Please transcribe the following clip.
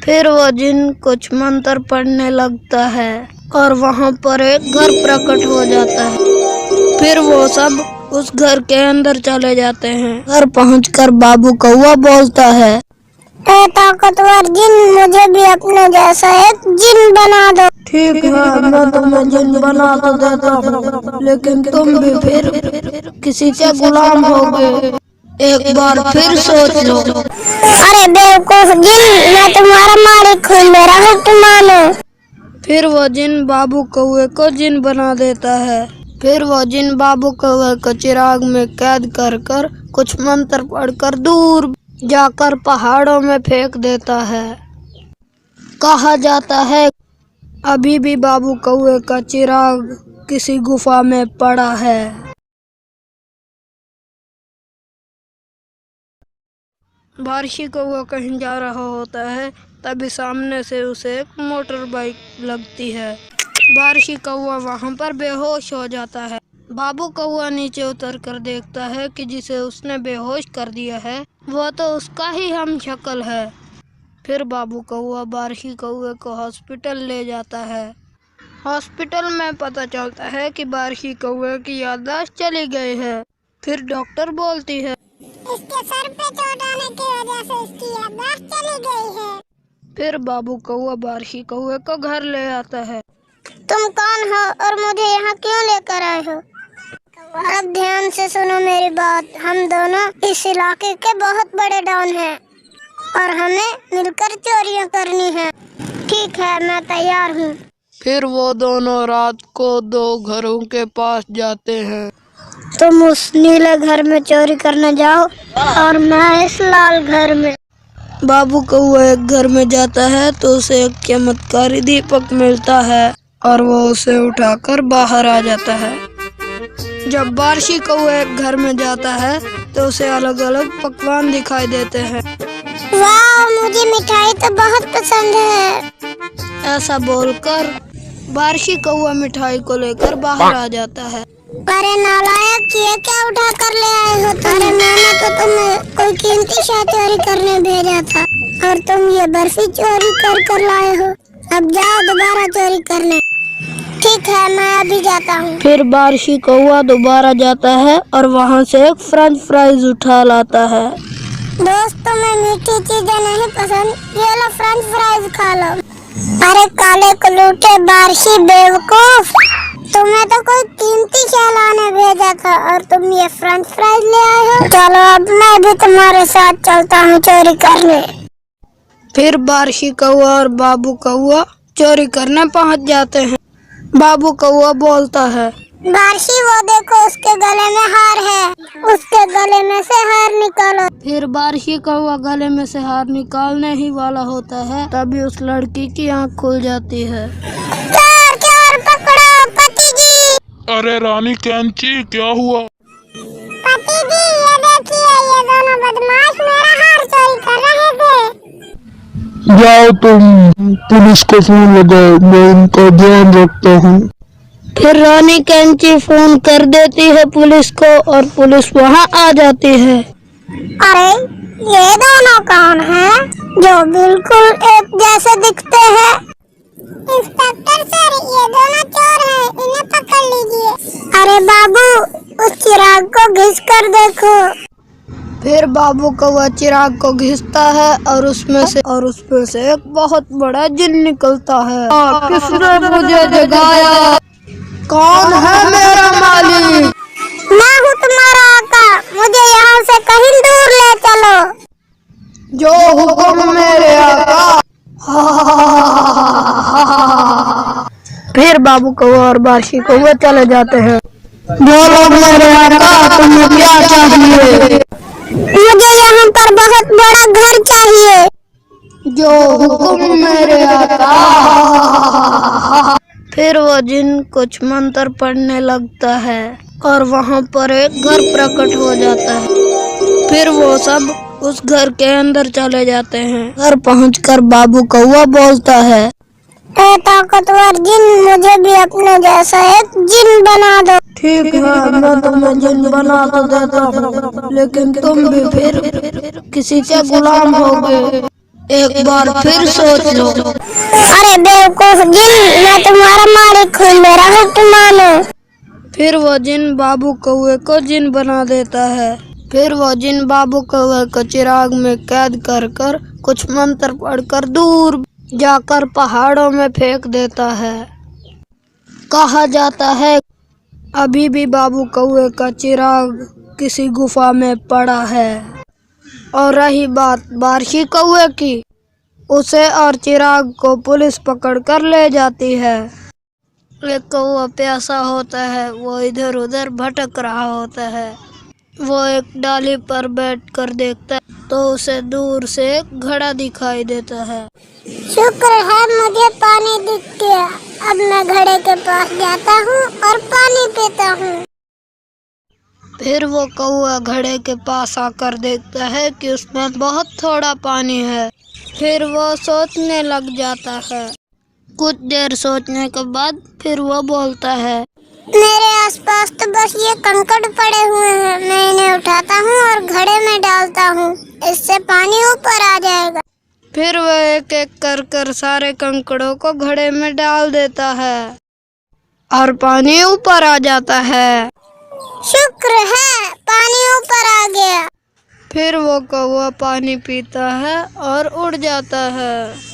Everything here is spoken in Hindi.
फिर वो जिन कुछ मंत्र पढ़ने लगता है और वहाँ पर एक घर प्रकट हो जाता है। फिर वो सब उस घर के अंदर चले जाते हैं। घर पहुंचकर बाबू कौआ बोलता है, ए ताकतवर जिन, मुझे भी अपने जैसा एक जिन बना दो। ठीक है, मैं तुम्हें जिन बना तो देता हूँ, लेकिन तुम भी फिर किसी के गुलाम होगे। एक बार फिर सोच लो। अरे बेवकूफ जिन, मैं तुम्हारा मालिक हूँ, मेरा हुक्म मानो। फिर वो जिन बाबू कौए को जिन बना देता है। फिर वो जिन बाबू कौए को चिराग में कैद कर कर कुछ मंत्र पढ़कर दूर जाकर पहाड़ों में फेंक देता है। कहा जाता है अभी भी बाबू कौए का चिराग किसी गुफा में पड़ा है। बारिशी कौआ कहीं जा रहा होता है, तभी सामने से उसे एक मोटर बाइक लगती है। बारिशी कौआ वहां पर बेहोश हो जाता है। बाबू कौआ नीचे उतर कर देखता है कि जिसे उसने बेहोश कर दिया है वो तो उसका ही हम शक्ल है। फिर बाबू कौआ बारिशी कौए को हॉस्पिटल ले जाता है। हॉस्पिटल में पता चलता है कि बारिशी कौए की याददाश्त चली गई है। फिर डॉक्टर बोलती है, इसके सर पे चोट आने की वजह से इसकी याददाश्त चली गई है। फिर बाबू कौआ बारिशी कौए को घर ले आता है। तुम कौन हो और मुझे यहाँ क्यों लेकर आए हो? अब ध्यान से सुनो मेरी बात। हम दोनों इस इलाके के बहुत बड़े डॉन हैं और हमें मिलकर चोरियाँ करनी है। ठीक है, मैं तैयार हूँ। फिर वो दोनों रात को दो घरों के पास जाते हैं। तुम उस नीले घर में चोरी करने जाओ और मैं इस लाल घर में। बाबू कौआ एक घर में जाता है तो उसे एक चमत्कारी दीपक मिलता है और वो उसे उठाकर बाहर आ जाता है। जब बारिशी कौआ एक घर में जाता है तो उसे अलग अलग पकवान दिखाई देते हैं। वाह, मुझे मिठाई तो बहुत पसंद है। ऐसा बोलकर बारिशी कौआ मिठाई को लेकर बाहर आ जाता है। अरे नालायक, ये क्या उठा कर ले आए हो तुम? अरे मैंने तो तुम्हें कोई कीमती शय चोरी करने भेजा था और तुम ये बर्फी चोरी कर लाए हो। अब जाओ दोबारा चोरी करने। ठीक है, मैं अभी जाता हूँ। फिर बारिशी कौआ दोबारा जाता है और वहाँ से एक फ्रेंच फ्राइज उठा लाता है। दोस्त, तुम्हें मीठी चीजें नहीं पसंद? ये लो फ्रेंच फ्राइज खा लो। अरे काले कलूटे बारिशी बेवकूफ, तुम्हें तो कोई कीमती शय लाने भेजा था और तुम ये फ्रेंच फ्राइज ले आए हो। चलो अब मैं भी तुम्हारे साथ चलता हूँ चोरी करने। फिर बारिशी कौआ और बाबू कौआ चोरी करने पहुँच जाते हैं। बाबू कौआ बोलता है, बारिशी वो देखो, उसके गले में हार है, उसके गले में से हार निकालो। फिर बारिशी कौआ गले में से हार निकालने ही वाला होता है, तभी उस लड़की की आँख खुल जाती है। चोर चोर पकड़ो पति जी। अरे रानी कैंची, क्या हुआ? पति जी, ये देखिए, ये दोनों बदमाश मेरा हार चोरी कर रहे थे। जाओ तुम पुलिस को फोन लगाओ, मैं इनका ध्यान रखता हूँ। फिर रानी कैंची फोन कर देती है पुलिस को और पुलिस वहाँ आ जाती है। अरे ये दोनों कौन हैं जो बिल्कुल एक जैसे दिखते हैं? इंस्पेक्टर सर, ये दोनों चोर हैं, इन्हें पकड़ लीजिए। अरे बाबू, उस चिराग को घिस कर देखो। फिर बाबू कौआ चिराग को घिसता है और उसमें से एक बहुत बड़ा जिन निकलता है। किसने मुझे जगाया? कौन है मेरा मालिक? मैं हूँ तुम्हारा आका, मुझे यहाँ से कहीं दूर ले चलो। जो हुक्म मेरे आका। फिर बाबू कौआ और बारिशी कौआ चले जाते हैं। बोलो मेरे आका, तुम्हें क्या चाहिए? मुझे यहाँ पर बहुत बड़ा घर चाहिए। जो हुक्म मेरे आका। फिर वो जिन कुछ मंत्र पढ़ने लगता है और वहाँ पर एक घर प्रकट हो जाता है। फिर वो सब उस घर के अंदर चले जाते हैं। घर पहुंचकर बाबू कौआ बोलता है, ए ताकतवर जिन, मुझे भी अपने जैसा एक जिन बना दो। ठीक है, मैं तुम्हें जिन बना तो देता हूँ, लेकिन तुम भी फिर किसी के गुलाम होगे। एक बार फिर सोच लो। अरे बेवकूफ जिन, मैं तुम्हारा मालिक हूँ, मेरा हुक्म मानो। फिर वो जिन बाबू कौवे को जिन बना देता है। फिर वो जिन बाबू कौवे को चिराग में कैद कर कर कुछ मंत्र पढ़कर दूर जाकर पहाड़ों में फेंक देता है। कहा जाता है अभी भी बाबू कौवे का चिराग किसी गुफा में पड़ा है। और रही बात बारशी कौवे की, उसे और चिराग को पुलिस पकड़ कर ले जाती है। एक कौवा प्यासा होता है, वो इधर उधर भटक रहा होता है। वो एक डाली पर बैठकर देखता है तो उसे दूर से एक घड़ा दिखाई देता है। शुक्र है मुझे पानी दिख गया, अब मैं घड़े के पास जाता हूँ और पानी पीता हूँ। फिर वो कौवा घड़े के पास आकर देखता है कि उसमें बहुत थोड़ा पानी है। फिर वो सोचने लग जाता है। कुछ देर सोचने के बाद फिर वो बोलता है, मेरे आसपास तो बस ये कंकड़ पड़े हुए हैं, मैं इन्हें उठाता हूँ और घड़े में डालता हूँ, इससे पानी ऊपर आ जाएगा। फिर वह एक एक कर सारे कंकड़ों को घड़े में डाल देता है और पानी ऊपर आ जाता है। शुक्र है पानी ऊपर आ गया। फिर वो कौवा पानी पीता है और उड़ जाता है।